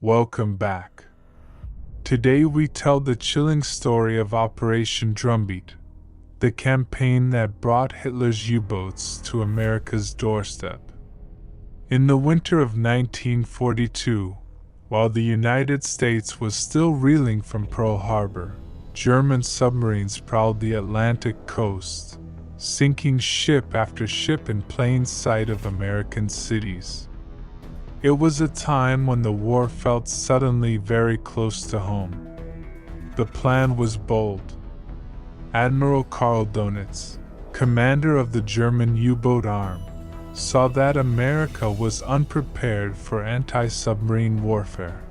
Welcome back. Today we tell the chilling story of Operation Drumbeat, the campaign that brought Hitler's U-boats to America's doorstep. In the winter of 1942, while the United States was still reeling from Pearl Harbor, German submarines prowled the Atlantic coast, sinking ship after ship in plain sight of American cities. It was a time when the war felt suddenly very close to home. The plan was bold. Admiral Karl Donitz, commander of the German U-boat arm, saw that America was unprepared for anti-submarine warfare.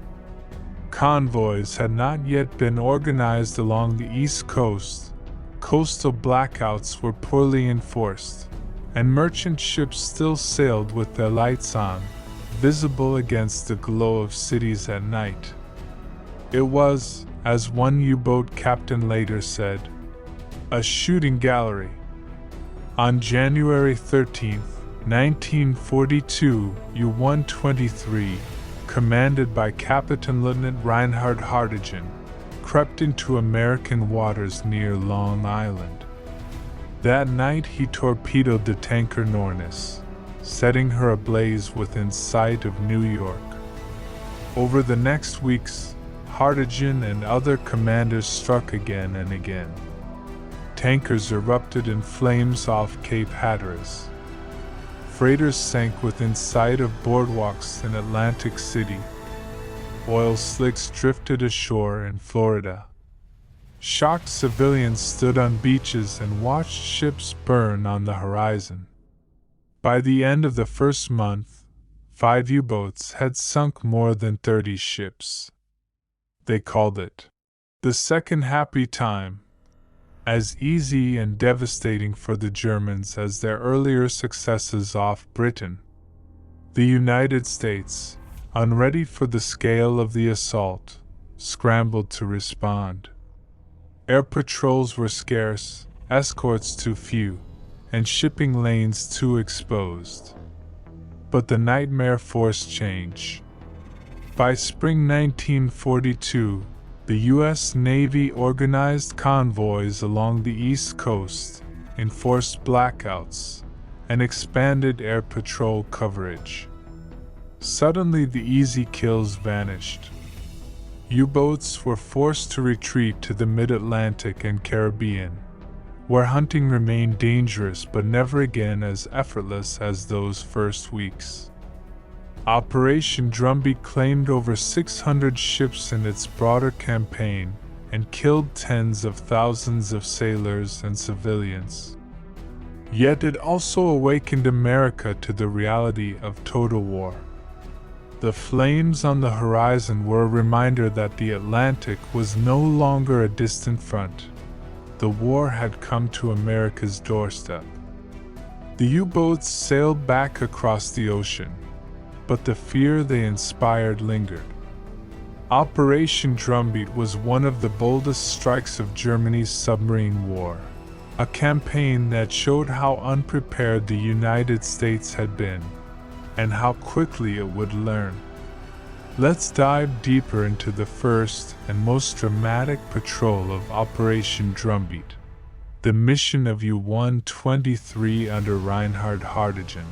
Convoys had not yet been organized along the East Coast, coastal blackouts were poorly enforced, and merchant ships still sailed with their lights on, visible against the glow of cities at night. It was, as one U-boat captain later said, a shooting gallery. On January 13, 1942, U-123, commanded by Captain Lieutenant Reinhard Hartigen, crept into American waters near Long Island. That night he torpedoed the tanker Nornis, setting her ablaze within sight of New York. Over the next weeks, Hartigen and other commanders struck again and again. Tankers erupted in flames off Cape Hatteras. Freighters sank within sight of boardwalks in Atlantic City. Oil slicks drifted ashore in Florida. Shocked civilians stood on beaches and watched ships burn on the horizon. By the end of the first month, 5 U-boats had sunk more than 30 ships. They called it the second happy time, as easy and devastating for the Germans as their earlier successes off Britain. The United States, unready for the scale of the assault, scrambled to respond. Air patrols were scarce, escorts too few, and shipping lanes too exposed. But the nightmare forced change. By spring 1942, the U.S. Navy organized convoys along the East Coast, enforced blackouts, and expanded air patrol coverage. Suddenly the easy kills vanished. U-boats were forced to retreat to the mid-Atlantic and Caribbean, where hunting remained dangerous but never again as effortless as those first weeks. Operation Drumbeat claimed over 600 ships in its broader campaign and killed tens of thousands of sailors and civilians. Yet it also awakened America to the reality of total war. The flames on the horizon were a reminder that the Atlantic was no longer a distant front. The war had come to America's doorstep. The U-boats sailed back across the ocean, but the fear they inspired lingered. Operation Drumbeat was one of the boldest strikes of Germany's submarine war, a campaign that showed how unprepared the United States had been, and how quickly it would learn. Let's dive deeper into the first and most dramatic patrol of Operation Drumbeat, the mission of U-123 under Reinhard Hartigen.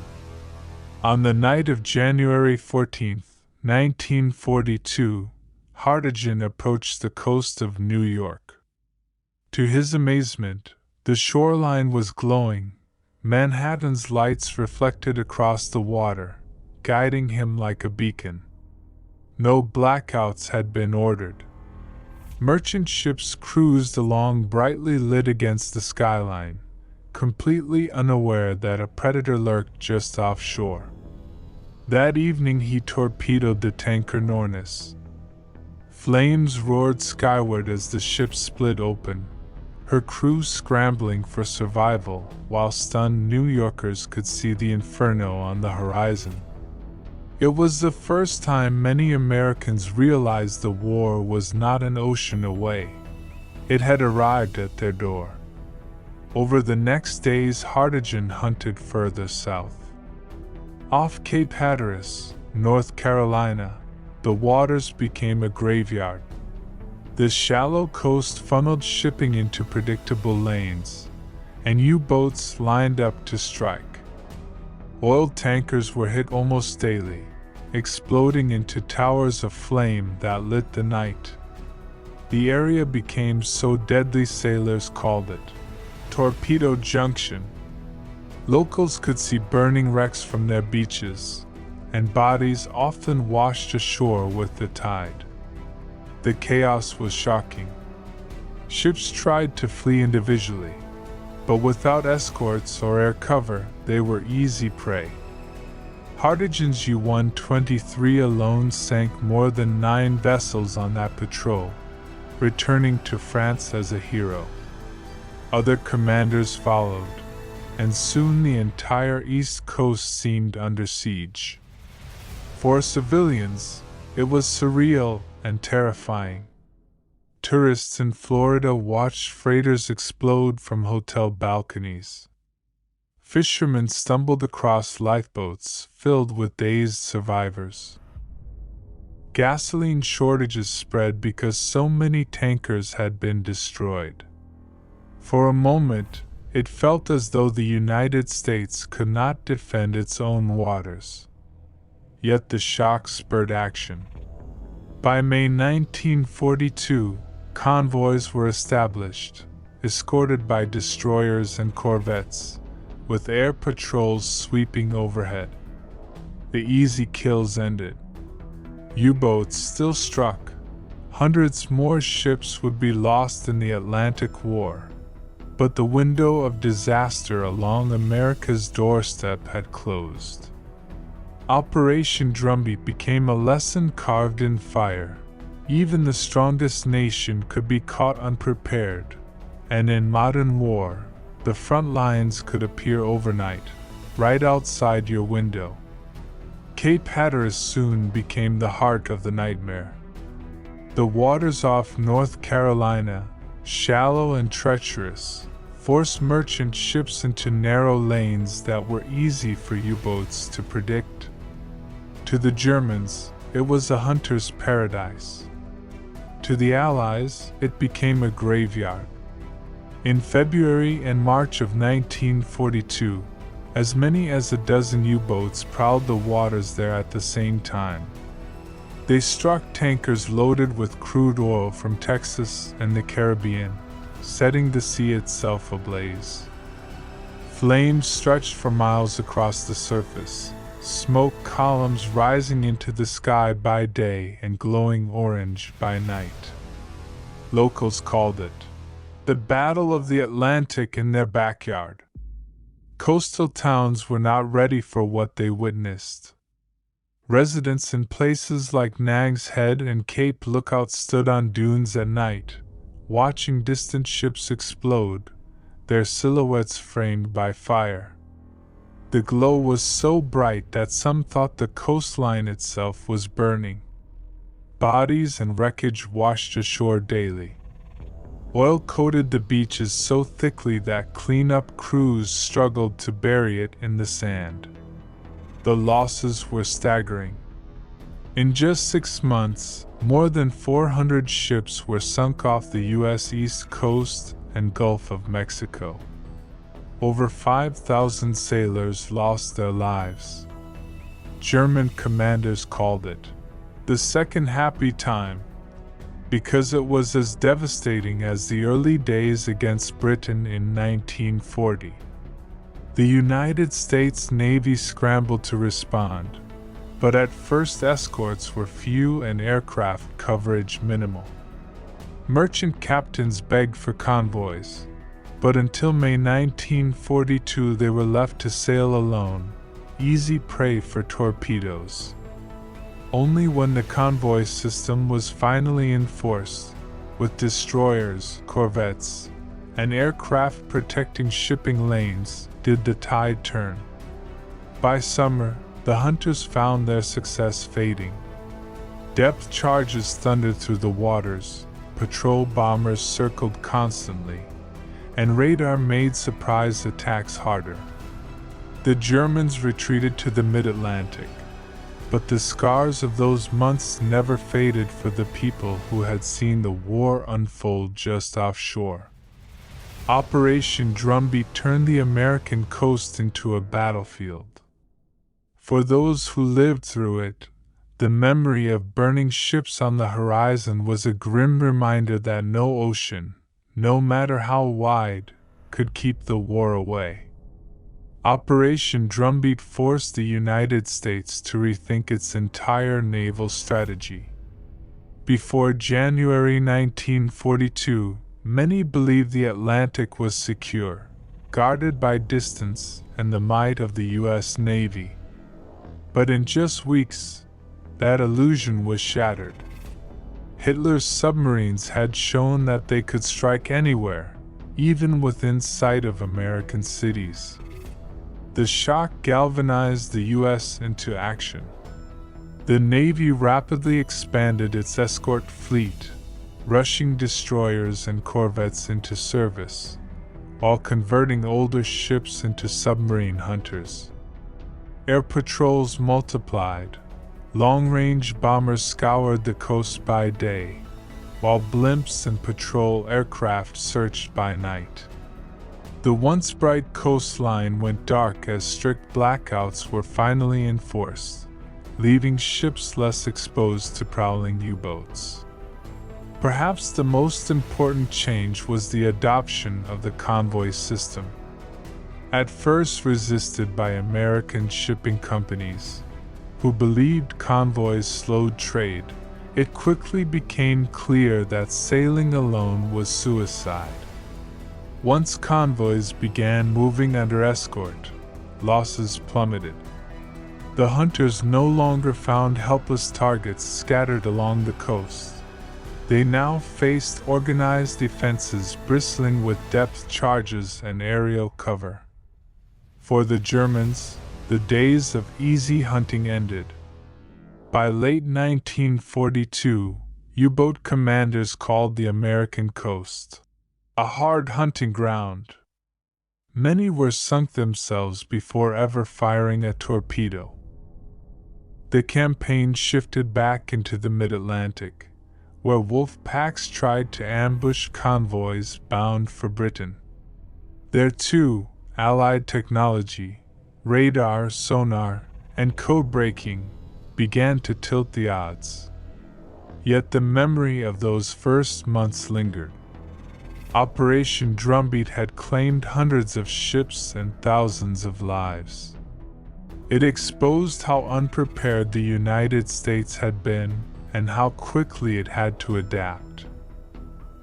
On the night of January 14, 1942, Hartigen approached the coast of New York. To his amazement, the shoreline was glowing, Manhattan's lights reflected across the water, guiding him like a beacon. No blackouts had been ordered. Merchant ships cruised along brightly lit against the skyline, completely unaware that a predator lurked just offshore. That evening he torpedoed the tanker Nornis. Flames roared skyward as the ship split open, her crew scrambling for survival while stunned New Yorkers could see the inferno on the horizon. It was the first time many Americans realized the war was not an ocean away. It had arrived at their door. Over the next days, Hartigen hunted further south. Off Cape Hatteras, North Carolina, the waters became a graveyard. The shallow coast funneled shipping into predictable lanes, and U-boats lined up to strike. Oil tankers were hit almost daily, exploding into towers of flame that lit the night. The area became so deadly sailors called it Torpedo Junction. Locals could see burning wrecks from their beaches, and bodies often washed ashore with the tide. The chaos was shocking. Ships tried to flee individually, but without escorts or air cover, they were easy prey. Hardigan's U-123 alone sank more than 9 vessels on that patrol, returning to France as a hero. Other commanders followed, and soon the entire East Coast seemed under siege. For civilians, it was surreal and terrifying. Tourists in Florida watched freighters explode from hotel balconies. Fishermen stumbled across lifeboats filled with dazed survivors. Gasoline shortages spread because so many tankers had been destroyed. For a moment, it felt as though the United States could not defend its own waters. Yet the shock spurred action. By May 1942, convoys were established, escorted by destroyers and corvettes, with air patrols sweeping overhead. The easy kills ended. U-boats still struck. Hundreds more ships would be lost in the Atlantic War. But the window of disaster along America's doorstep had closed. Operation Drumbeat became a lesson carved in fire. Even the strongest nation could be caught unprepared, and in modern war, the front lines could appear overnight, right outside your window. Cape Hatteras soon became the heart of the nightmare. The waters off North Carolina, shallow and treacherous, forced merchant ships into narrow lanes that were easy for U-boats to predict. To the Germans, it was a hunter's paradise. To the Allies, it became a graveyard. In February and March of 1942, as many as a dozen U-boats prowled the waters there at the same time. They struck tankers loaded with crude oil from Texas and the Caribbean, setting the sea itself ablaze. Flames stretched for miles across the surface, smoke columns rising into the sky by day and glowing orange by night. Locals called it the Battle of the Atlantic in their backyard. Coastal towns were not ready for what they witnessed. Residents in places like Nag's Head and Cape Lookout stood on dunes at night, watching distant ships explode, their silhouettes framed by fire. The glow was so bright that some thought the coastline itself was burning. Bodies and wreckage washed ashore daily. Oil coated the beaches so thickly that cleanup crews struggled to bury it in the sand. The losses were staggering. In just 6 months, more than 400 ships were sunk off the U.S. East Coast and Gulf of Mexico. Over 5,000 sailors lost their lives. German commanders called it the Second Happy Time, because it was as devastating as the early days against Britain in 1940. The United States Navy scrambled to respond, but at first escorts were few and aircraft coverage minimal. Merchant captains begged for convoys, but until May 1942 they were left to sail alone, easy prey for torpedoes. Only when the convoy system was finally enforced, with destroyers, corvettes, and aircraft protecting shipping lanes, did the tide turn. By summer, the hunters found their success fading. Depth charges thundered through the waters, patrol bombers circled constantly, and radar made surprise attacks harder. The Germans retreated to the mid-Atlantic. But the scars of those months never faded for the people who had seen the war unfold just offshore. Operation Drumbeat turned the American coast into a battlefield. For those who lived through it, the memory of burning ships on the horizon was a grim reminder that no ocean, no matter how wide, could keep the war away. Operation Drumbeat forced the United States to rethink its entire naval strategy. Before January 1942, many believed the Atlantic was secure, guarded by distance and the might of the U.S. Navy. But in just weeks, that illusion was shattered. Hitler's submarines had shown that they could strike anywhere, even within sight of American cities. The shock galvanized the U.S. into action. The Navy rapidly expanded its escort fleet, rushing destroyers and corvettes into service, while converting older ships into submarine hunters. Air patrols multiplied. Long-range bombers scoured the coast by day, while blimps and patrol aircraft searched by night. The once bright coastline went dark as strict blackouts were finally enforced, leaving ships less exposed to prowling U-boats. Perhaps the most important change was the adoption of the convoy system. At first resisted by American shipping companies, who believed convoys slowed trade, it quickly became clear that sailing alone was suicide. Once convoys began moving under escort, losses plummeted. The hunters no longer found helpless targets scattered along the coast. They now faced organized defenses bristling with depth charges and aerial cover. For the Germans, the days of easy hunting ended. By late 1942, U-boat commanders called the American coast a hard hunting ground. Many were sunk themselves before ever firing a torpedo. The campaign shifted back into the mid-Atlantic, where wolf packs tried to ambush convoys bound for Britain. There too, Allied technology, radar, sonar, and code breaking began to tilt the odds. Yet the memory of those first months lingered. Operation Drumbeat had claimed hundreds of ships and thousands of lives. It exposed how unprepared the United States had been and how quickly it had to adapt.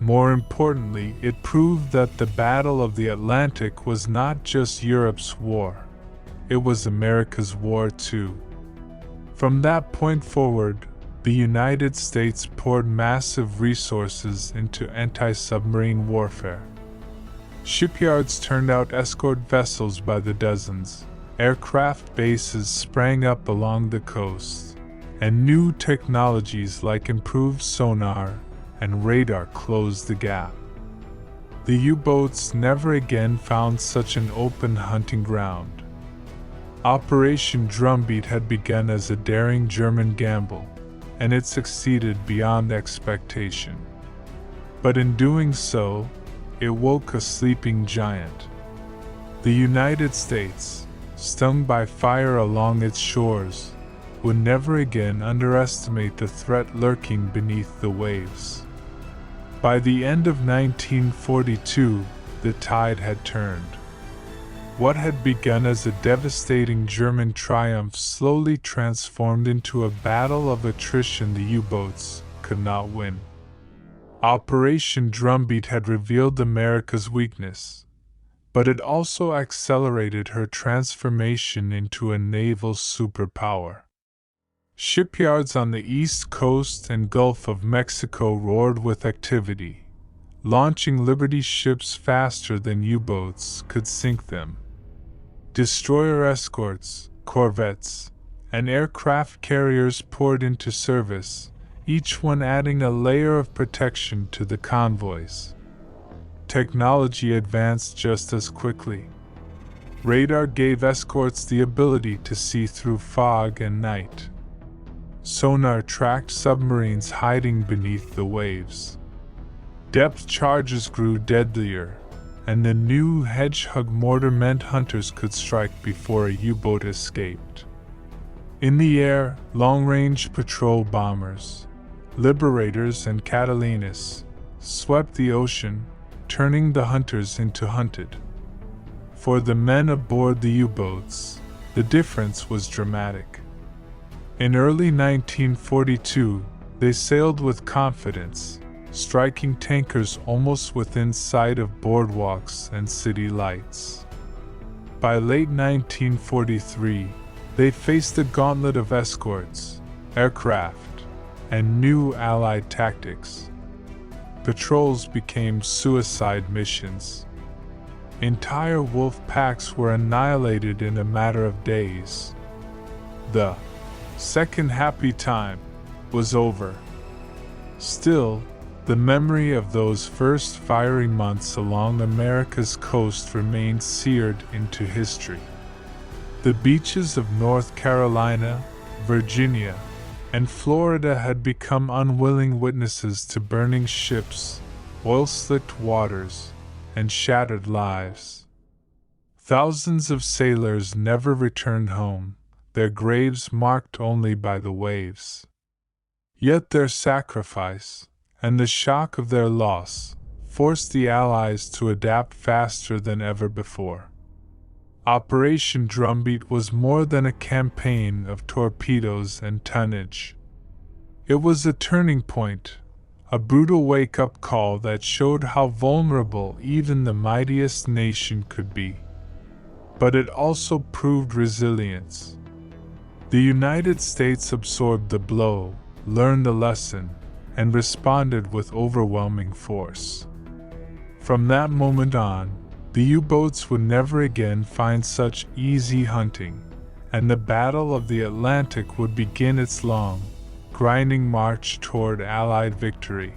More importantly, it proved that the Battle of the Atlantic was not just Europe's war. It was America's war too. From that point forward, the United States poured massive resources into anti-submarine warfare. Shipyards turned out escort vessels by the dozens, aircraft bases sprang up along the coast, and new technologies like improved sonar and radar closed the gap. The U-boats never again found such an open hunting ground. Operation Drumbeat had begun as a daring German gamble, and it succeeded beyond expectation. But in doing so, it woke a sleeping giant. The United States, stung by fire along its shores, would never again underestimate the threat lurking beneath the waves. By the end of 1942, the tide had turned. What had begun as a devastating German triumph slowly transformed into a battle of attrition the U-boats could not win. Operation Drumbeat had revealed America's weakness, but it also accelerated her transformation into a naval superpower. Shipyards on the East Coast and Gulf of Mexico roared with activity, launching Liberty ships faster than U-boats could sink them. Destroyer escorts, corvettes, and aircraft carriers poured into service, each one adding a layer of protection to the convoys. Technology advanced just as quickly. Radar gave escorts the ability to see through fog and night, sonar tracked submarines hiding beneath the waves. Depth charges grew deadlier, and the new Hedgehog mortar meant hunters could strike before a U-boat escaped. In the air, long-range patrol bombers, Liberators and Catalinas, swept the ocean, turning the hunters into hunted. For the men aboard the U-boats, the difference was dramatic. In early 1942, they sailed with confidence, striking tankers almost within sight of boardwalks and city lights. By late 1943, they faced a gauntlet of escorts, aircraft, and new Allied tactics. Patrols became suicide missions. Entire wolf packs were annihilated in a matter of days. The second happy time was over. Still, the memory of those first fiery months along America's coast remains seared into history. The beaches of North Carolina, Virginia, and Florida had become unwilling witnesses to burning ships, oil-slicked waters, and shattered lives. Thousands of sailors never returned home, their graves marked only by the waves. Yet their sacrifice, and the shock of their loss, forced the Allies to adapt faster than ever before. Operation Drumbeat was more than a campaign of torpedoes and tonnage. It was a turning point, a brutal wake-up call that showed how vulnerable even the mightiest nation could be. But it also proved resilience. The United States absorbed the blow, learned the lesson, and responded with overwhelming force. From that moment on, the U-boats would never again find such easy hunting, and the Battle of the Atlantic would begin its long, grinding march toward Allied victory.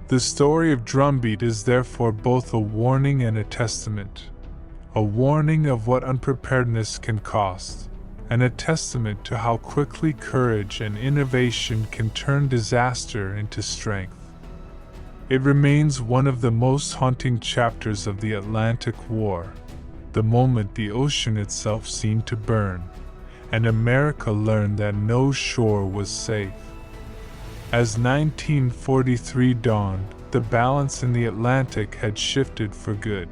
The story of Drumbeat is therefore both a warning and a testament, a warning of what unpreparedness can cost, and a testament to how quickly courage and innovation can turn disaster into strength. It remains one of the most haunting chapters of the Atlantic War, the moment the ocean itself seemed to burn, and America learned that no shore was safe. As 1943 dawned, the balance in the Atlantic had shifted for good.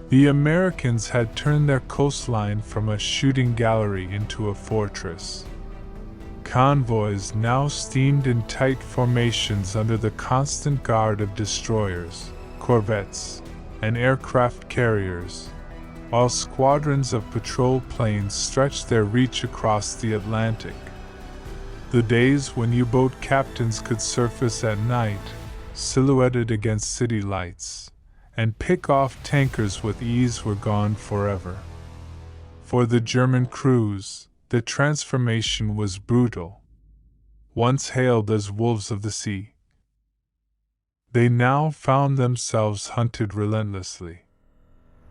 The Americans had turned their coastline from a shooting gallery into a fortress. Convoys now steamed in tight formations under the constant guard of destroyers, corvettes, and aircraft carriers, while squadrons of patrol planes stretched their reach across the Atlantic. The days when U-boat captains could surface at night, silhouetted against city lights, and pick off tankers with ease were gone forever. For the German crews, the transformation was brutal. Once hailed as wolves of the sea, they now found themselves hunted relentlessly.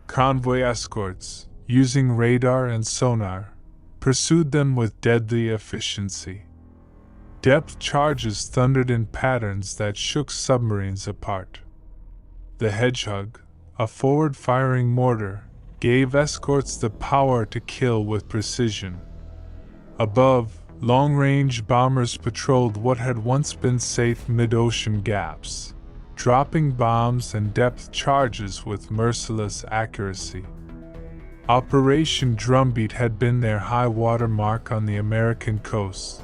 Convoy escorts, using radar and sonar, pursued them with deadly efficiency. Depth charges thundered in patterns that shook submarines apart. The Hedgehog, a forward-firing mortar, gave escorts the power to kill with precision. Above, long-range bombers patrolled what had once been safe mid-ocean gaps, dropping bombs and depth charges with merciless accuracy. Operation Drumbeat had been their high-water mark on the American coast,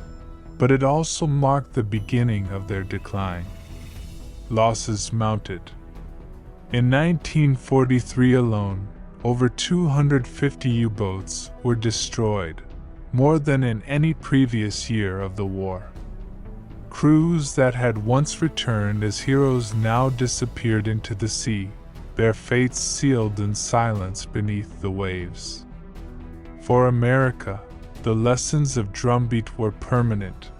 but it also marked the beginning of their decline. Losses mounted. In 1943 alone, over 250 U-boats were destroyed, more than in any previous year of the war. Crews that had once returned as heroes now disappeared into the sea, their fates sealed in silence beneath the waves. For America, the lessons of Drumbeat were permanent.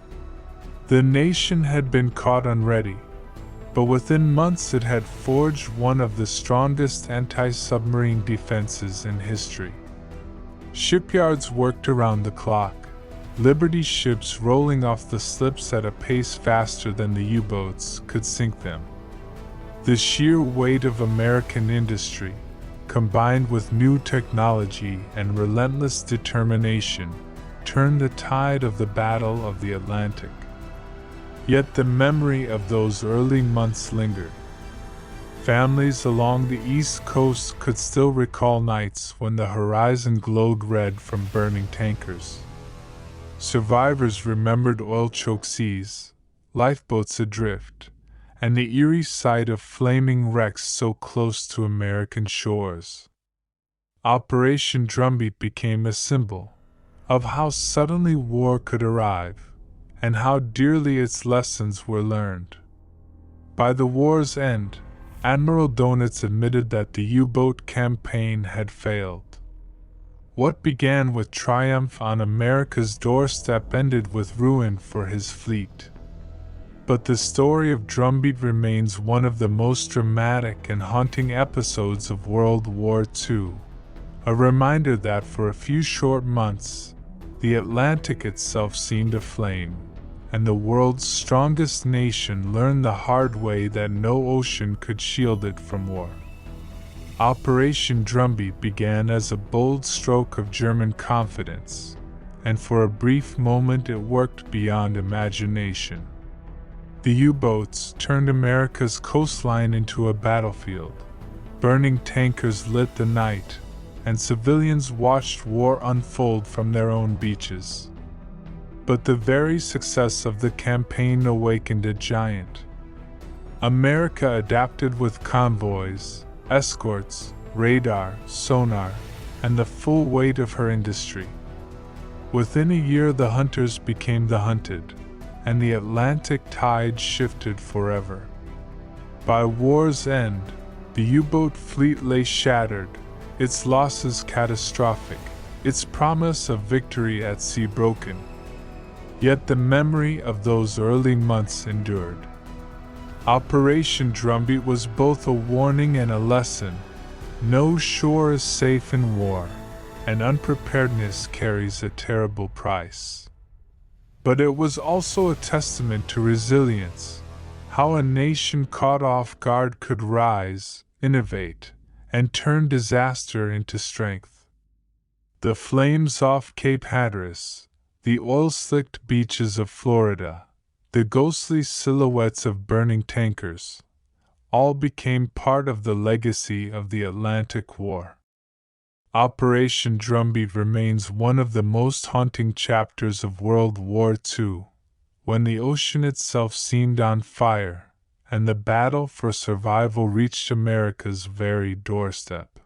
The nation had been caught unready, but within months it had forged one of the strongest anti-submarine defenses in history. Shipyards worked around the clock, Liberty ships rolling off the slips at a pace faster than the U-boats could sink them. The sheer weight of American industry, combined with new technology and relentless determination, turned the tide of the Battle of the Atlantic. Yet the memory of those early months lingered. Families along the East Coast could still recall nights when the horizon glowed red from burning tankers. Survivors remembered oil-choked seas, lifeboats adrift, and the eerie sight of flaming wrecks so close to American shores. Operation Drumbeat became a symbol of how suddenly war could arrive, and how dearly its lessons were learned. By the war's end, Admiral Donitz admitted that the U-boat campaign had failed. What began with triumph on America's doorstep ended with ruin for his fleet. But the story of Drumbeat remains one of the most dramatic and haunting episodes of World War II, a reminder that for a few short months, the Atlantic itself seemed aflame, and the world's strongest nation learned the hard way that no ocean could shield it from war. Operation Drumbeat began as a bold stroke of German confidence, and for a brief moment it worked beyond imagination. The U-boats turned America's coastline into a battlefield. Burning tankers lit the night, and civilians watched war unfold from their own beaches. But the very success of the campaign awakened a giant. America adapted with convoys, escorts, radar, sonar, and the full weight of her industry. Within a year, the hunters became the hunted, and the Atlantic tide shifted forever. By war's end, the U-boat fleet lay shattered, its losses catastrophic, its promise of victory at sea broken. Yet the memory of those early months endured. Operation Drumbeat was both a warning and a lesson. No shore is safe in war, and unpreparedness carries a terrible price. But it was also a testament to resilience, how a nation caught off guard could rise, innovate, and turn disaster into strength. The flames off Cape Hatteras, the oil-slicked beaches of Florida, the ghostly silhouettes of burning tankers, all became part of the legacy of the Atlantic War. Operation Drumbeat remains one of the most haunting chapters of World War II, when the ocean itself seemed on fire, and the battle for survival reached America's very doorstep.